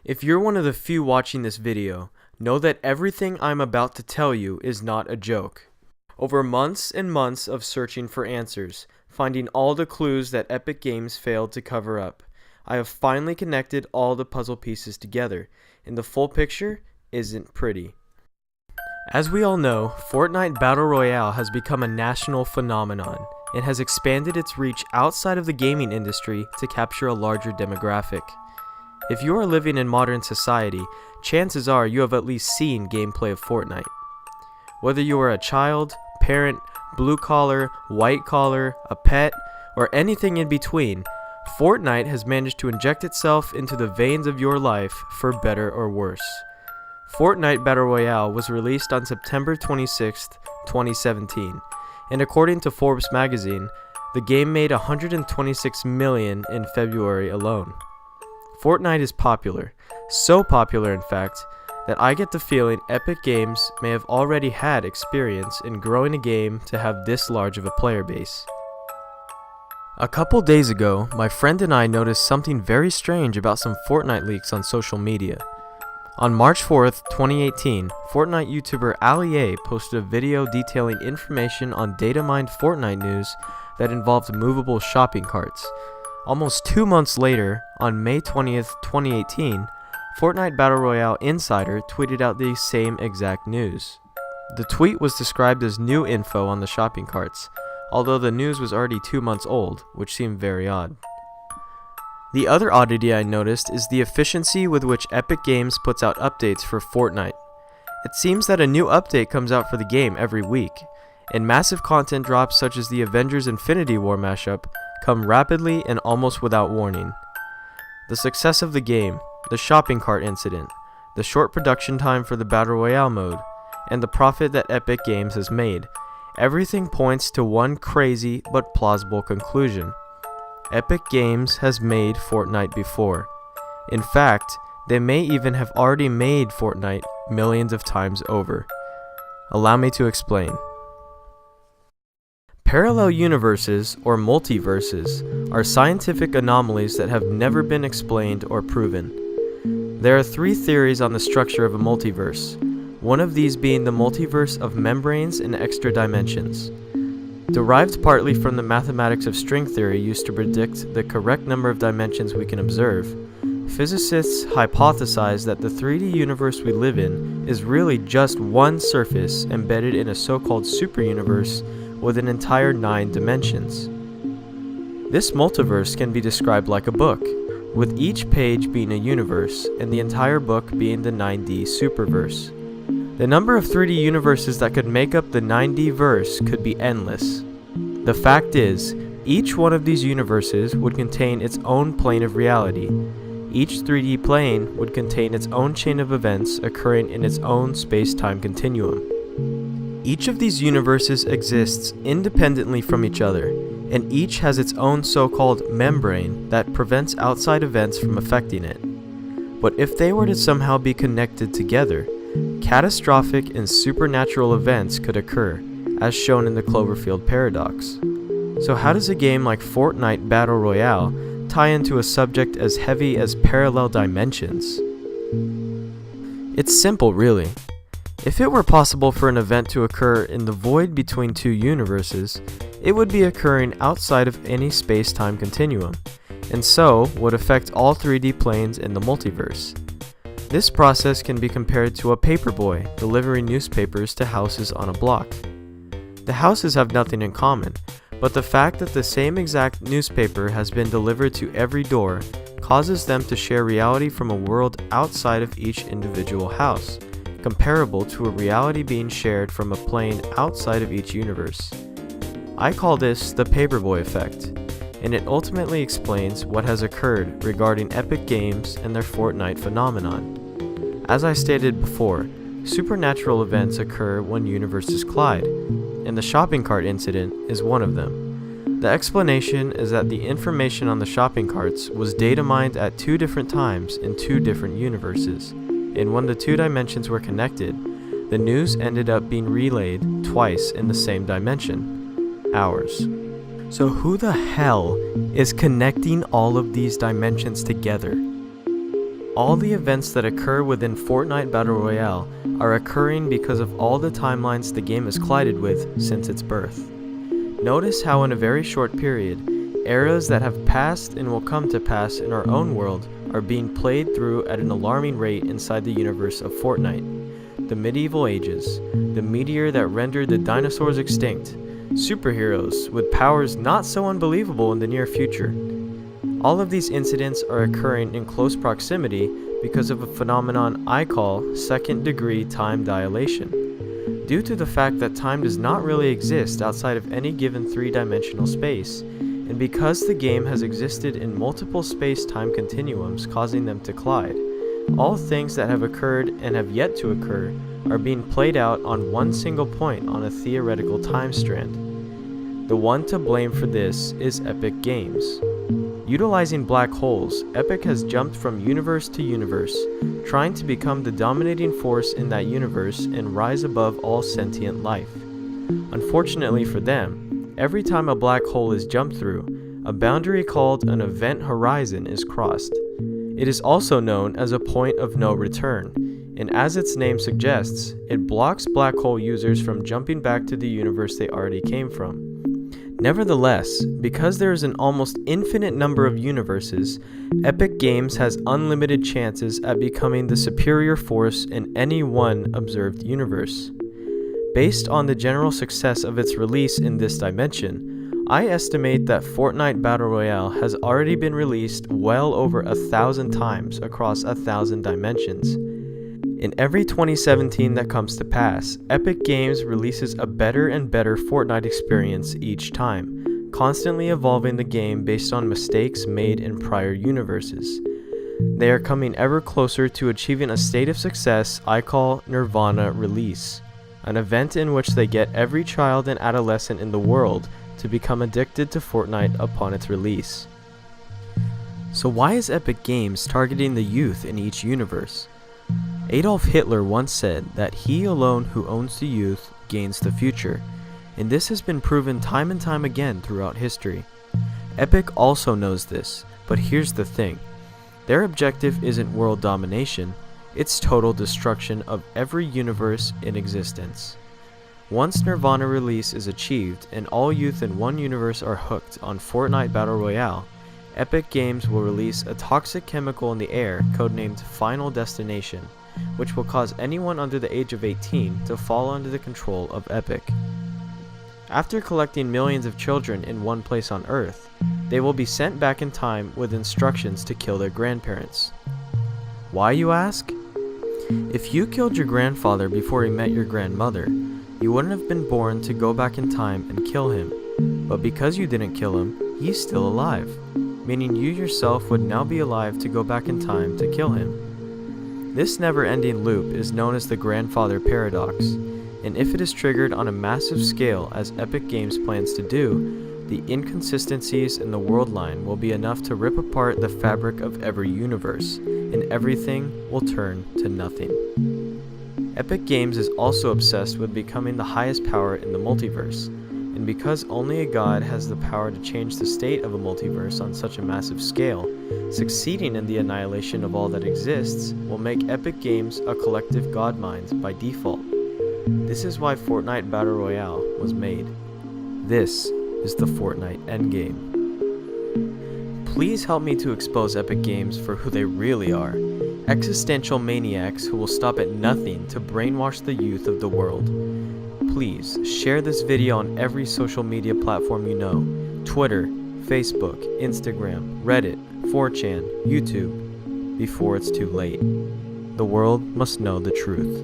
If you're one of the few watching this video, know that everything I'm about to tell you is not a joke. Over months and months of searching for answers, finding all the clues that Epic Games failed to cover up, I have finally connected all the puzzle pieces together, and the full picture isn't pretty. As we all know, Fortnite Battle Royale has become a national phenomenon and has expanded its reach outside of the gaming industry to capture a larger demographic. If you are living in modern society, chances are you have at least seen gameplay of Fortnite. Whether you are a child, parent, blue collar, white collar, a pet, or anything in between, Fortnite has managed to inject itself into the veins of your life for better or worse. Fortnite Battle Royale was released on September 26, 2017, and according to Forbes magazine, the game made $126 million in February alone. Fortnite is popular, so popular in fact, that I get the feeling Epic Games may have already had experience in growing a game to have this large of a player base. A couple days ago, my friend and I noticed something very strange about some Fortnite leaks on social media. On March 4th, 2018, Fortnite YouTuber Ali A posted a video detailing information on data-mined Fortnite news that involved movable shopping carts. Almost 2 months later, on May 20th, 2018, Fortnite Battle Royale Insider tweeted out the same exact news. The tweet was described as new info on the shopping carts, although the news was already 2 months old, which seemed very odd. The other oddity I noticed is the efficiency with which Epic Games puts out updates for Fortnite. It seems that a new update comes out for the game every week, and massive content drops such as the Avengers Infinity War mashup come rapidly and almost without warning. The success of the game, the shopping cart incident, the short production time for the Battle Royale mode, and the profit that Epic Games has made, everything points to one crazy but plausible conclusion. Epic Games has made Fortnite before. In fact, they may even have already made Fortnite millions of times over. Allow me to explain. Parallel universes, or multiverses, are scientific anomalies that have never been explained or proven. There are 3 theories on the structure of a multiverse, one of these being the multiverse of membranes and extra dimensions. Derived partly from the mathematics of string theory used to predict the correct number of dimensions we can observe, physicists hypothesize that the 3D universe we live in is really just one surface embedded in a so-called superuniverse with an entire 9 dimensions. This multiverse can be described like a book, with each page being a universe and the entire book being the 9D superverse. The number of 3D universes that could make up the 9D verse could be endless. The fact is, each one of these universes would contain its own plane of reality. Each 3D plane would contain its own chain of events occurring in its own space-time continuum. Each of these universes exists independently from each other, and each has its own so-called membrane that prevents outside events from affecting it. But if they were to somehow be connected together, catastrophic and supernatural events could occur, as shown in the Cloverfield paradox. So how does a game like Fortnite Battle Royale tie into a subject as heavy as parallel dimensions? It's simple, really. If it were possible for an event to occur in the void between 2 universes, it would be occurring outside of any space-time continuum, and so would affect all 3D planes in the multiverse. This process can be compared to a paperboy delivering newspapers to houses on a block. The houses have nothing in common, but the fact that the same exact newspaper has been delivered to every door causes them to share reality from a world outside of each individual house, comparable to a reality being shared from a plane outside of each universe. I call this the paperboy effect, and it ultimately explains what has occurred regarding Epic Games and their Fortnite phenomenon. As I stated before, supernatural events occur when universes collide, and the shopping cart incident is one of them. The explanation is that the information on the shopping carts was data mined at 2 different times in 2 different universes, and when the 2 dimensions were connected, the news ended up being relayed twice in the same dimension, ours. So who the hell is connecting all of these dimensions together? All the events that occur within Fortnite Battle Royale are occurring because of all the timelines the game has collided with since its birth. Notice how in a very short period, eras that have passed and will come to pass in our own world are being played through at an alarming rate inside the universe of Fortnite. The medieval ages, the meteor that rendered the dinosaurs extinct, superheroes with powers not so unbelievable in the near future. All of these incidents are occurring in close proximity because of a phenomenon I call second-degree time dilation. Due to the fact that time does not really exist outside of any given three-dimensional space, and because the game has existed in multiple space-time continuums causing them to collide, all things that have occurred and have yet to occur are being played out on one single point on a theoretical time strand. The one to blame for this is Epic Games. Utilizing black holes, Epic has jumped from universe to universe, trying to become the dominating force in that universe and rise above all sentient life. Unfortunately for them, every time a black hole is jumped through, a boundary called an event horizon is crossed. It is also known as a point of no return, and as its name suggests, it blocks black hole users from jumping back to the universe they already came from. Nevertheless, because there is an almost infinite number of universes, Epic Games has unlimited chances at becoming the superior force in any one observed universe. Based on the general success of its release in this dimension, I estimate that Fortnite Battle Royale has already been released well over 1,000 times across 1,000 dimensions. In every 2017 that comes to pass, Epic Games releases a better and better Fortnite experience each time, constantly evolving the game based on mistakes made in prior universes. They are coming ever closer to achieving a state of success I call Nirvana Release, an event in which they get every child and adolescent in the world to become addicted to Fortnite upon its release. So why is Epic Games targeting the youth in each universe? Adolf Hitler once said that he alone who owns the youth gains the future, and this has been proven time and time again throughout history. Epic also knows this, but here's the thing. Their objective isn't world domination, it's total destruction of every universe in existence. Once Nirvana Release is achieved and all youth in one universe are hooked on Fortnite Battle Royale, Epic Games will release a toxic chemical in the air codenamed Final Destination, which will cause anyone under the age of 18 to fall under the control of Epic. After collecting millions of children in one place on Earth, they will be sent back in time with instructions to kill their grandparents. Why, you ask? If you killed your grandfather before he met your grandmother, you wouldn't have been born to go back in time and kill him, but because you didn't kill him, he's still alive, meaning you yourself would now be alive to go back in time to kill him. This never-ending loop is known as the grandfather paradox, and if it is triggered on a massive scale as Epic Games plans to do, the inconsistencies in the world line will be enough to rip apart the fabric of every universe, and everything will turn to nothing. Epic Games is also obsessed with becoming the highest power in the multiverse, and because only a god has the power to change the state of a multiverse on such a massive scale, succeeding in the annihilation of all that exists will make Epic Games a collective god mind by default. This is why Fortnite Battle Royale was made. This is the Fortnite endgame. Please help me to expose Epic Games for who they really are. Existential maniacs who will stop at nothing to brainwash the youth of the world. Please share this video on every social media platform you know: Twitter, Facebook, Instagram, Reddit, 4chan, YouTube, before it's too late. The world must know the truth.